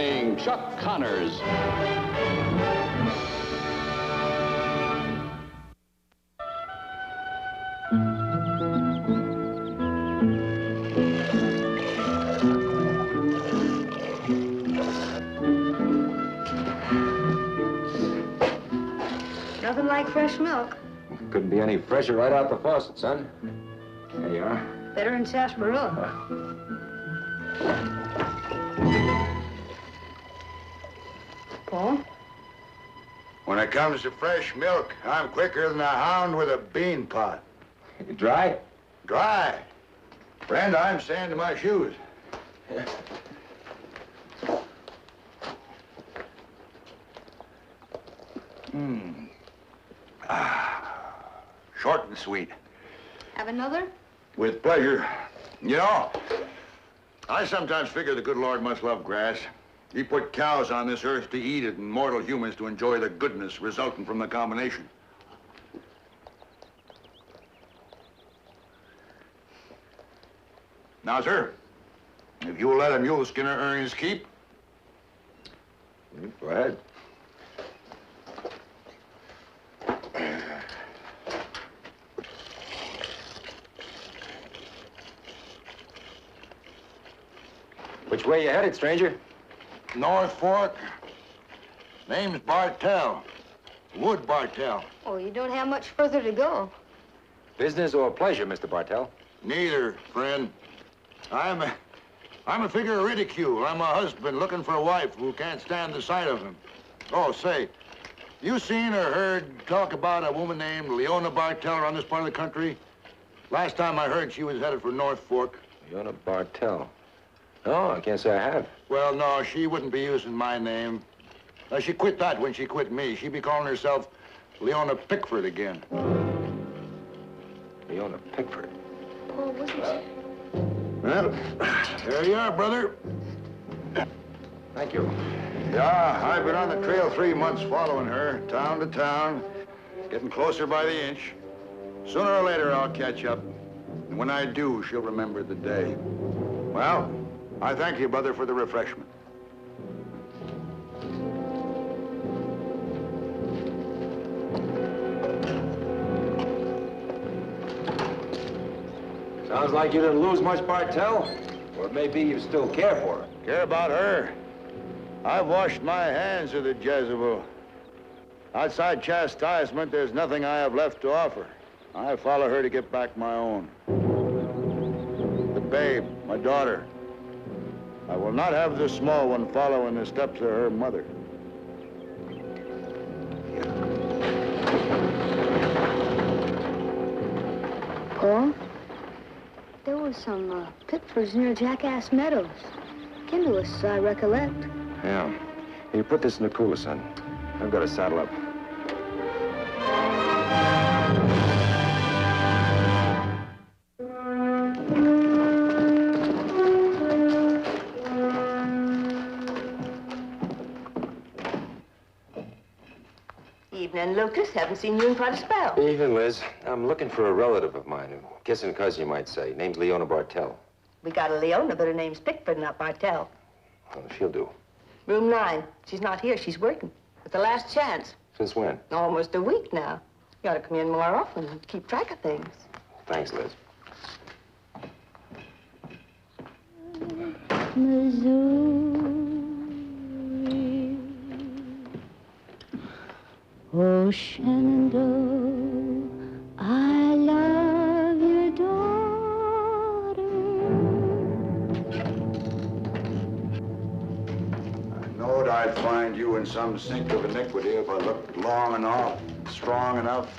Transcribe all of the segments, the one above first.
starring Chuck Connors. Nothing like fresh milk. Couldn't be any fresher right out the faucet, son. There you are. Better than sarsaparilla. Paul? When it comes to fresh milk, I'm quicker than a hound with a bean pot. Dry? Dry. Friend, I'm sanding my shoes. Short and sweet. Have another? With pleasure. You know, I sometimes figure the good Lord must love grass. He put cows on this earth to eat it and mortal humans to enjoy the goodness resulting from the combination. Now, sir, if you'll let a mule skinner earn his keep. Go ahead. Which way you headed, stranger? North Fork. Name's Bartell. Wood Bartell. Oh, you don't have much further to go. Business or pleasure, Mr. Bartell? Neither, friend. I'm a figure of ridicule. I'm a husband looking for a wife who can't stand the sight of him. Oh, say, you seen or heard talk about a woman named Leona Bartell around this part of the country? Last time I heard, she was headed for North Fork. Leona Bartell. No, I can't say I have. Well, no, she wouldn't be using my name. She quit that when she quit me. She'd be calling herself Leona Pickford again. Leona Pickford. Paul, wasn't she? Well, there you are, brother. Thank you. Yeah, I've been on the trail 3 months following her, town to town, getting closer by the inch. Sooner or later, I'll catch up. And when I do, she'll remember the day. Well, I thank you, brother, for the refreshment. Sounds like you didn't lose much, Bartell. Or maybe you still care for her. Care about her? I've washed my hands of the Jezebel. Outside chastisement, there's nothing I have left to offer. I follow her to get back my own. The babe, my daughter. I will not have the small one follow in the steps of her mother. Paul? There was some Pickfords near Jackass Meadows. Came to us, I recollect. Yeah. You put this in the cooler, son. I've got to saddle up. Evening, Lucas. Haven't seen you in quite a spell. Evening, Liz. I'm looking for a relative of mine, a kissing cousin, you might say. Name's Leona Bartell. We got a Leona, but her name's Pickford, not Bartell. Oh, she'll do. Room 9. She's not here. She's working. It's the last chance. Since when? Almost a week now. You ought to come in more often and keep track of things. Thanks, Liz. Missouri. Oh, Shenandoah, I love your daughter. I knowed I'd find you in some sink of iniquity if I looked long enough, strong enough.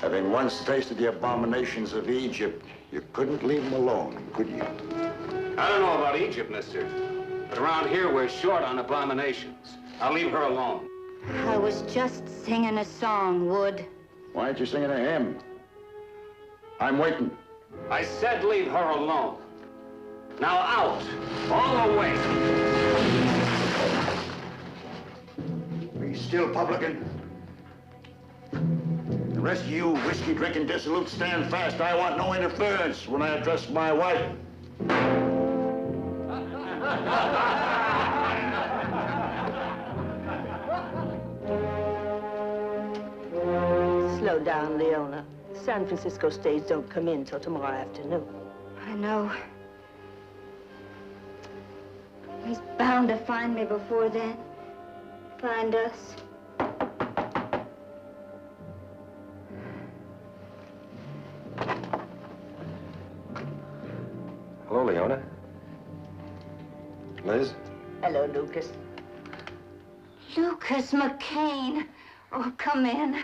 Having once tasted the abominations of Egypt, you couldn't leave them alone, could you? I don't know about Egypt, mister, but around here we're short on abominations. I'll leave her alone. I was just singing a song, Wood. Why aren't you singing a hymn? I'm waiting. I said leave her alone. Now out, all the way. Be still, publican. The rest of you whiskey-drinking dissolutes stand fast. I want no interference when I address my wife. Slow down, Leona. San Francisco stage don't come in till tomorrow afternoon. I know. He's bound to find me before then. Find us. Hello, Leona. Liz? Hello, Lucas. Lucas McCain. Oh, come in.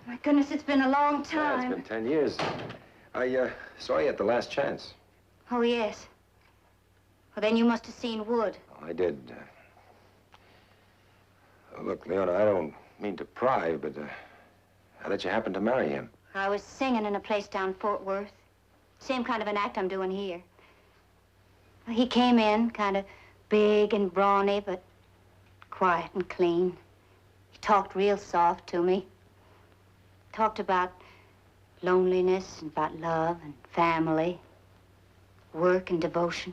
My goodness, it's been a long Yeah, time. it's been 10 years. I saw you at the last chance. Oh, yes. Well, then you must have seen Wood. Oh, I did. Look, Leona, I don't mean to pry, but how did you happen to marry him? I was singing in a place down Fort Worth. Same kind of an act I'm doing here. He came in, kind of big and brawny, but quiet and clean. He talked real soft to me. Talked about loneliness and about love and family, work and devotion.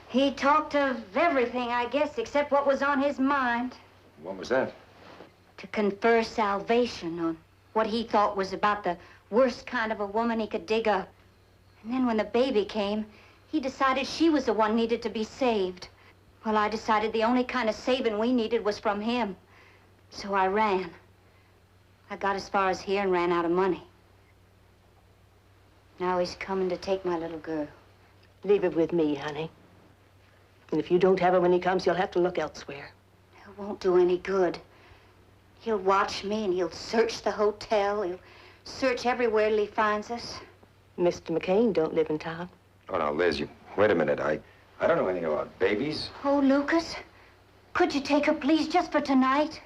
He talked of everything, I guess, except what was on his mind. What was that? To confer salvation on what he thought was about the worst kind of a woman he could dig up. And then when the baby came, he decided she was the one needed to be saved. Well, I decided the only kind of saving we needed was from him. So I ran. I got as far as here and ran out of money. Now he's coming to take my little girl. Leave it with me, honey. And if you don't have her when he comes, you'll have to look elsewhere. It won't do any good. He'll watch me and he'll search the hotel. He'll search everywhere till he finds us. Mr. McCain don't live in town. Oh, now, Liz, wait a minute. I don't know anything about babies. Oh, Lucas, could you take her, please, just for tonight?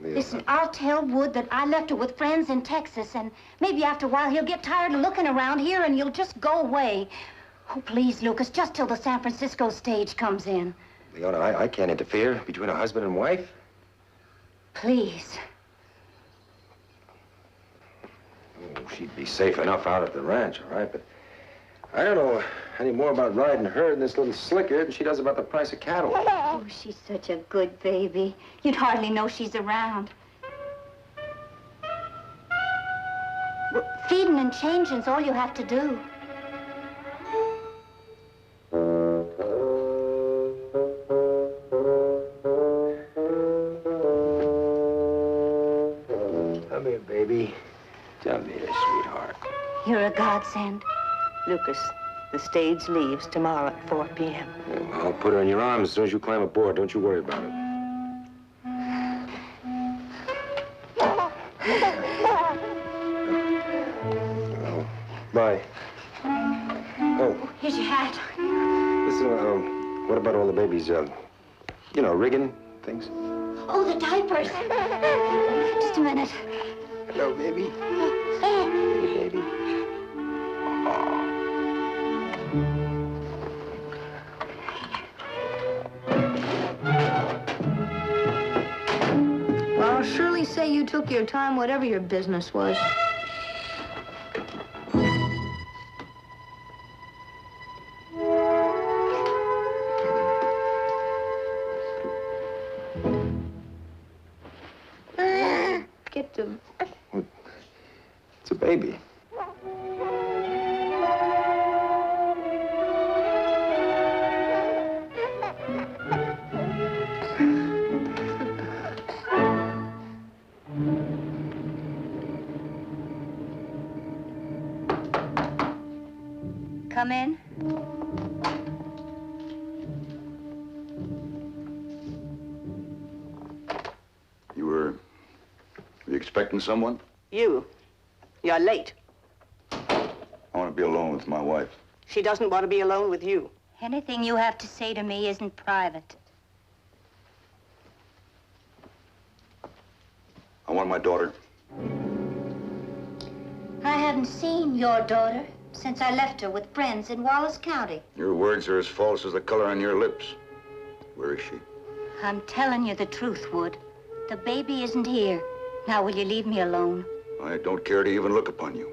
Liz, Listen, I'll tell Wood that I left her with friends in Texas, and maybe after a while he'll get tired of looking around here and you'll just go away. Oh, please, Lucas, just till the San Francisco stage comes in. Leona, I can't interfere between a husband and wife. Please. Oh, she'd be safe enough out at the ranch, all right, but I don't know any more about riding her than this little slicker than she does about the price of cattle. Oh, she's such a good baby. You'd hardly know she's around. Well, feeding and changing's all you have to do. Come here, baby. Come here, sweetheart. You're a godsend. Lucas, the stage leaves tomorrow at 4 p.m. I'll put her in your arms as soon as you climb aboard. Don't you worry about it. Oh, bye. Oh, Here's your hat. listen, what about all the babies, you know, rigging things? Oh, the diapers. Just a minute. Hello, baby. Hey, baby. Well, I'll surely say you took your time, whatever your business was. Get them. It's a baby. Come in. You expecting someone? You're late. I want to be alone with my wife. She doesn't want to be alone with you. Anything you have to say to me isn't private. I want my daughter. I haven't seen your daughter since I left her with friends in Wallace County. Your words are as false as the color on your lips. Where is she? I'm telling you the truth, Wood. The baby isn't here. Now, will you leave me alone? I don't care to even look upon you.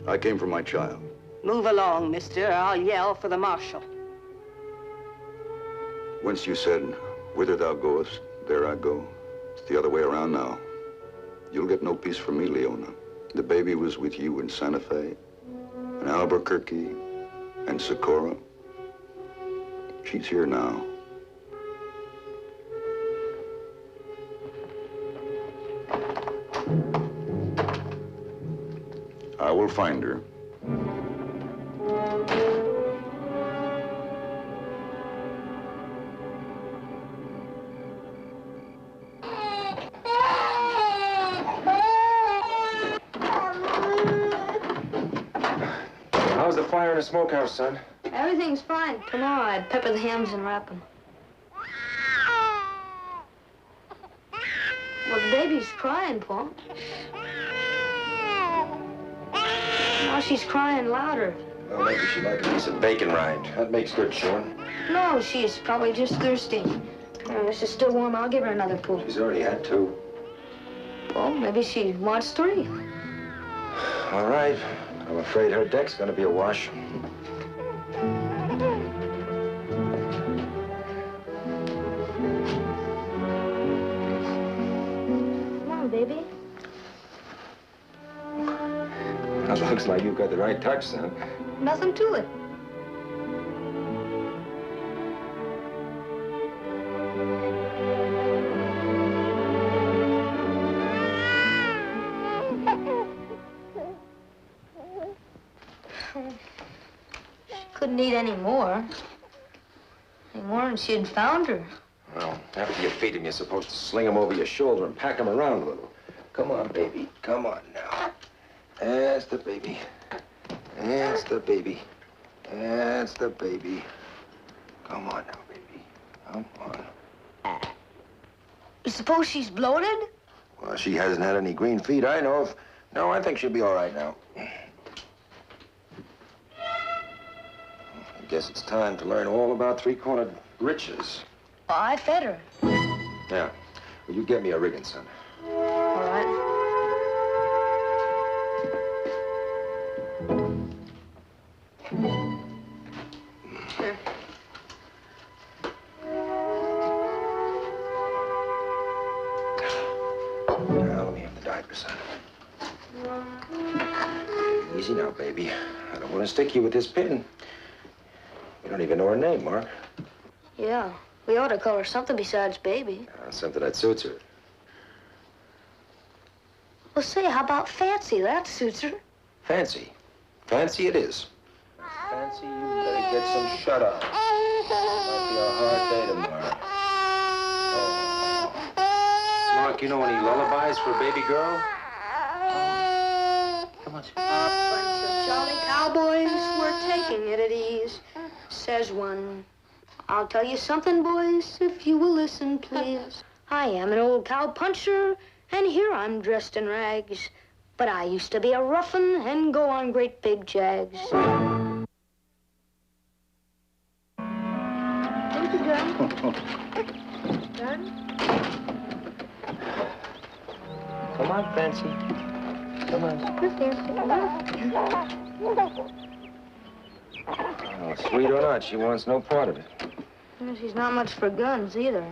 I came for my child. Move along, mister, or I'll yell for the marshal. Once you said, whither thou goest, there I go. It's the other way around now. You'll get no peace from me, Leona. The baby was with you in Santa Fe, in Albuquerque, and Socorro. She's here now. I will find her. How's the fire in the smokehouse, son? Everything's fine. Come on, pepper the hams and wrap them. Well, the baby's crying, Paul. Now she's crying louder. Well, maybe she'd like a piece of bacon rind. That makes good, Sean. No, she's probably just thirsty. This is still warm. I'll give her another pool. She's already had 2. Well, maybe she wants 3. All right. I'm afraid her deck's gonna be a wash. Come on, baby. That looks like you've got the right touch, son. Nothing to it. Couldn't eat any more. Any more than she'd found her. Well, after you feed him, you're supposed to sling him over your shoulder and pack him around a little. Come on, baby. Come on now. That's the baby. That's the baby. That's the baby. Come on now, baby. Come on. Suppose she's bloated? Well, she hasn't had any green feed I know of. No, I think she'll be all right now. I guess it's time to learn all about three-cornered riches. Oh, I fed her. Yeah. Will you get me a rigging, son? All right. Here. Now, let me have the diaper, son. Easy now, baby. I don't want to stick you with this pin. You don't even know her name, Mark. Yeah, we ought to call her something besides baby. Something that suits her. Well, say, how about Fancy? That suits her. Fancy. Fancy it is. Fancy, you better get some shut-eye. Might be a hard day tomorrow. Oh. Mark, you know any lullabies for a baby girl? Come on. A bunch of jolly cowboys were taking it at ease, says one. I'll tell you something, boys, if you will listen, please. I am an old cow puncher, and here I'm dressed in rags. But I used to be a ruffin and go on great big jags. Thank you, John. John? Come on, Fancy. Come on. Good, Fancy. Come on. Oh, sweet or not, she wants no part of it. Well, she's not much for guns, either.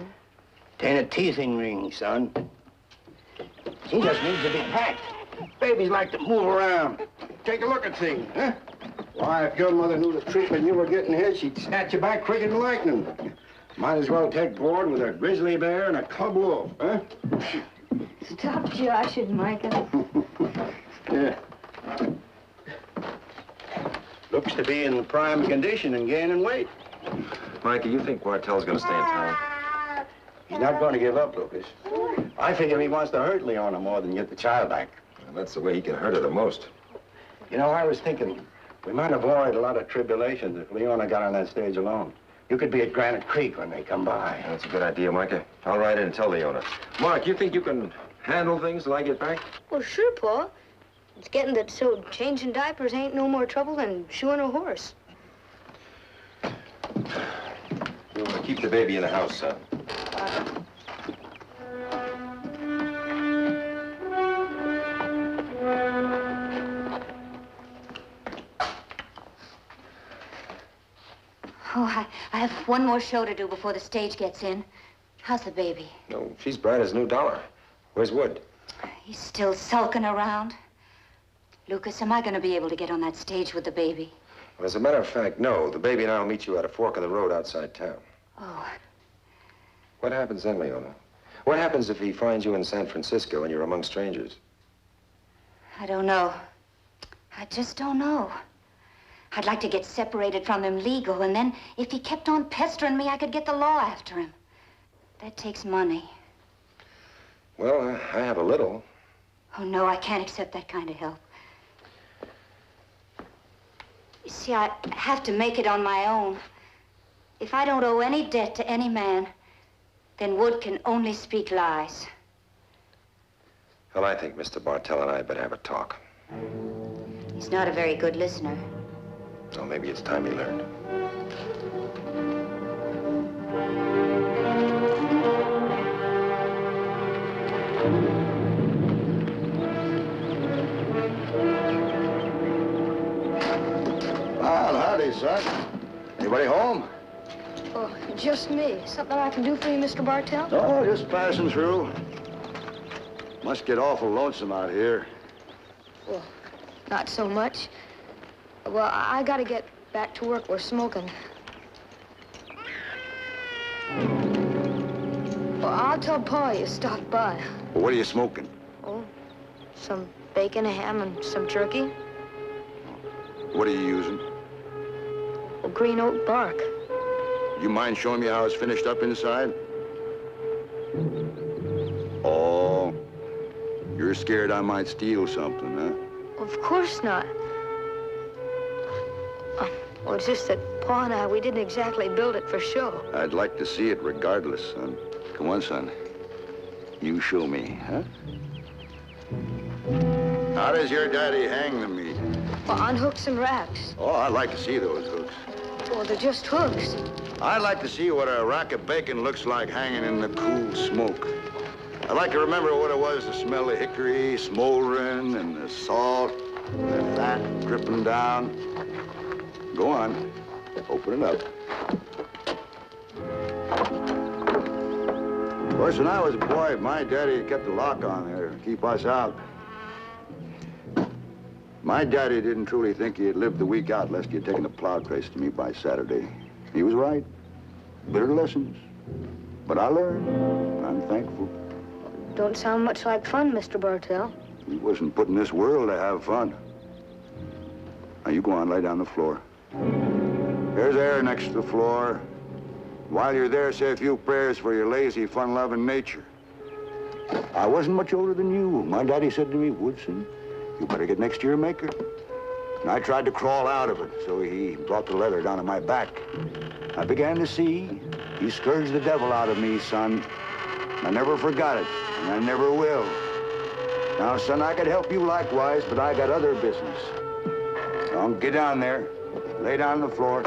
Tain't a teething ring, son. She just needs to be packed. Babies like to move around. Take a look at things, huh? Why, if your mother knew the treatment you were getting here, she'd snatch you back quicker than lightning. Might as well take board with a grizzly bear and a cub wolf, huh? Stop joshing, Micah. Yeah. Looks to be in prime condition and gaining weight. Mikey, you think Wartell's gonna stay in town? He's not going to give up, Lucas. I figure he wants to hurt Leona more than get the child back. Well, that's the way he can hurt her the most. You know, I was thinking we might avoid a lot of tribulations if Leona got on that stage alone. You could be at Granite Creek when they come by. That's a good idea, Micah. I'll ride in and tell Leona. Mark, you think you can handle things till I get back? Well, sure, Pa. It's getting that so changing diapers ain't no more trouble than shoeing a horse. You'll keep the baby in the house, son. Oh, I have one more show to do before the stage gets in. How's the baby? No, she's bright as a new dollar. Where's Wood? He's still sulking around. Lucas, am I going to be able to get on that stage with the baby? Well, as a matter of fact, no. The baby and I will meet you at a fork in the road outside town. Oh. What happens then, Leona? What happens if he finds you in San Francisco and you're among strangers? I don't know. I just don't know. I'd like to get separated from him legal, and then if he kept on pestering me, I could get the law after him. That takes money. Well, I have a little. Oh, no, I can't accept that kind of help. You see, I have to make it on my own. If I don't owe any debt to any man, then Wood can only speak lies. Well, I think Mr. Bartell and I better have a talk. He's not a very good listener. So maybe it's time he learned. Well, howdy, son. Anybody home? Oh, just me. Something I can do for you, Mr. Bartell? Oh, just passing through. Must get awful lonesome out here. Well, not so much. Well, I gotta get back to work. We're smoking. Well, I'll tell Pa you stopped by. Well, what are you smoking? Oh, some bacon, a ham, and some turkey. What are you using? Well, green oak bark. You mind showing me how it's finished up inside? Oh, you're scared I might steal something, huh? Of course not. Well, it's just that Pa and I, we didn't exactly build it for show. I'd like to see it regardless, son. Come on, son. You show me, huh? How does your daddy hang the meat? Well, on hooks and racks. Oh, I'd like to see those hooks. Well, they're just hooks. I'd like to see what a rack of bacon looks like hanging in the cool smoke. I'd like to remember what it was to smell the hickory smoldering and the salt and the fat dripping down. Go on. Open it up. Of course, when I was a boy, my daddy kept a lock on there to keep us out. My daddy didn't truly think he'd lived the week out lest he'd taken a plow trace to me by Saturday. He was right. Bitter lessons. But I learned. I'm thankful. Don't sound much like fun, Mr. Bartell. He wasn't put in this world to have fun. Now, you go on, lay down the floor. There's air next to the floor. While you're there, say a few prayers for your lazy, fun-loving nature. I wasn't much older than you. My daddy said to me, Woodson, you better get next to your maker. And I tried to crawl out of it, so he brought the leather down to my back. I began to see. He scourged the devil out of me, son. I never forgot it, and I never will. Now, son, I could help you likewise, but I got other business. Now, get down there. Lay down on the floor.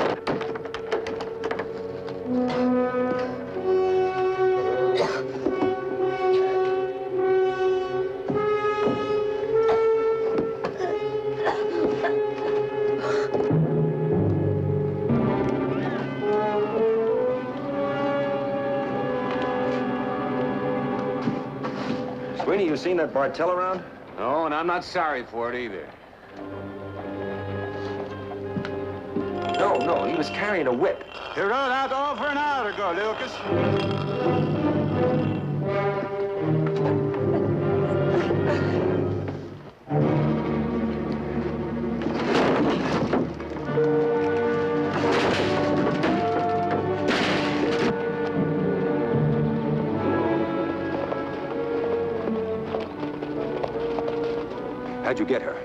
Sweeney, you seen that Bartell around? No, and I'm not sorry for it either. No, he was carrying a whip. You're going out all for an hour ago, Lucas. How'd you get her?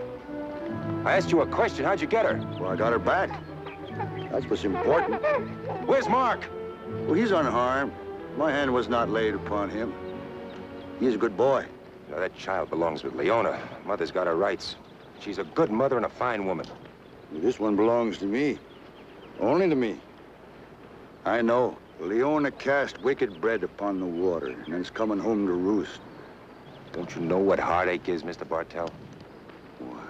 I asked you a question. How'd you get her? Well, I got her back. That's what's important. Where's Mark? Well, he's unharmed. My hand was not laid upon him. He's a good boy. Now, that child belongs with Leona. Mother's got her rights. She's a good mother and a fine woman. This one belongs to me. Only to me. I know. Leona cast wicked bread upon the water, and it's coming home to roost. Don't you know what heartache is, Mr. Bartell? Why?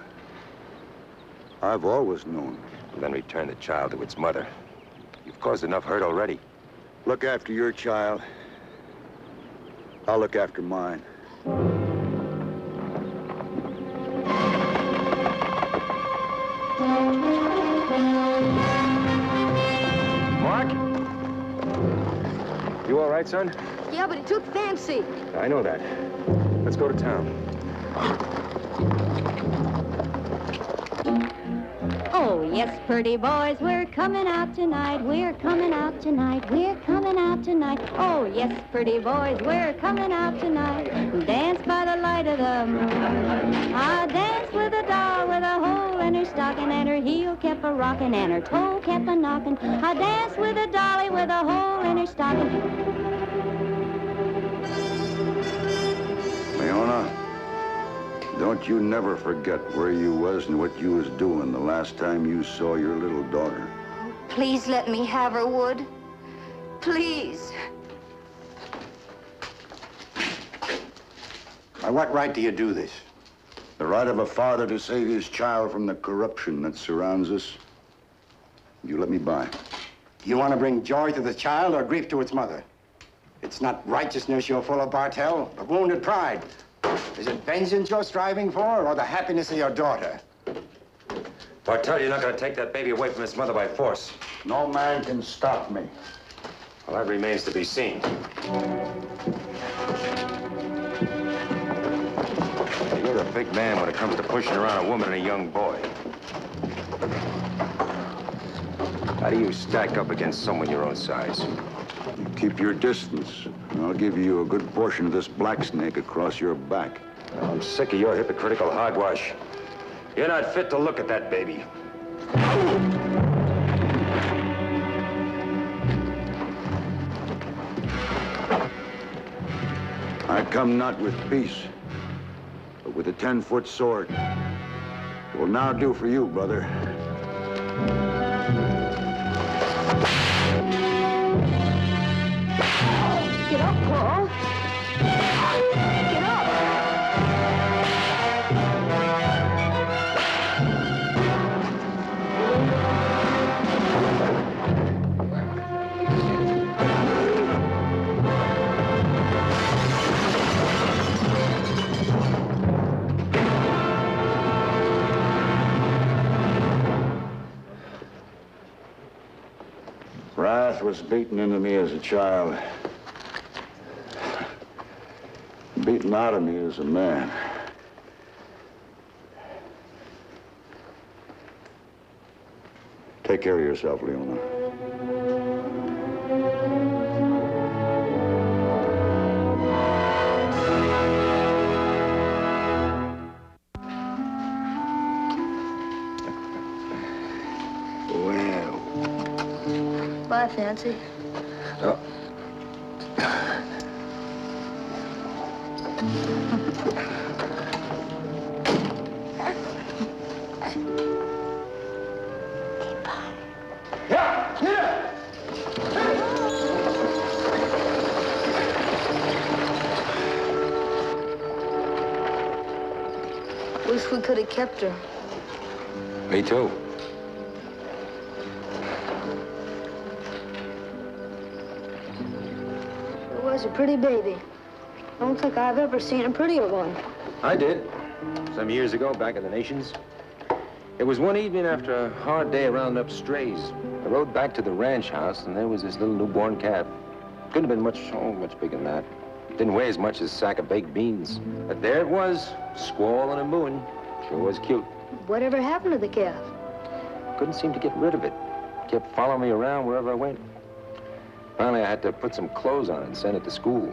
I've always known. Well, then return the child to its mother. You've caused enough hurt already. Look after your child. I'll look after mine. Mark? You all right, son? Yeah, but he took fancy. I know that. Let's go to town. Oh, yes, pretty boys, we're coming out tonight. We're coming out tonight. We're coming out tonight. Oh, yes, pretty boys, we're coming out tonight. Dance by the light of the moon. I danced with a doll with a hole in her stocking, and her heel kept a rocking, and her toe kept a knocking. I danced with a dolly with a hole in her stocking. Leona, don't you never forget where you was and what you was doing the last time you saw your little daughter. Please let me have her, Wood. Please. By what right do you do this? The right of a father to save his child from the corruption that surrounds us. You let me by. Do you want to bring joy to the child or grief to its mother? It's not righteousness you're full of, Bartell, but wounded pride. Is it vengeance you're striving for, or the happiness of your daughter? Bartell, you're not going to take that baby away from its mother by force. No man can stop me. Well, that remains to be seen. You're a big man when it comes to pushing around a woman and a young boy. How do you stack up against someone your own size? You keep your distance, and I'll give you a good portion of this black snake across your back. I'm sick of your hypocritical hogwash. You're not fit to look at that baby. I come not with peace, but with a 10-foot sword. It will now do for you, brother. Get up, Paul. Get up. Wrath was beaten into me as a child. Beaten out of me as a man. Take care of yourself, Leona. Well. Bye, Fancy. Oh. Wish we could have kept her. Me too. It was a pretty baby. I don't think I've ever seen a prettier one. I did. Some years ago, back in the Nations. It was one evening after a hard day rounding up strays. I rode back to the ranch house, and there was this little newborn calf. Couldn't have been much bigger than that. Didn't weigh as much as a sack of baked beans. But there it was, squall and a moon. Sure was cute. Whatever happened to the calf? Couldn't seem to get rid of it. Kept following me around wherever I went. Finally, I had to put some clothes on it and send it to school.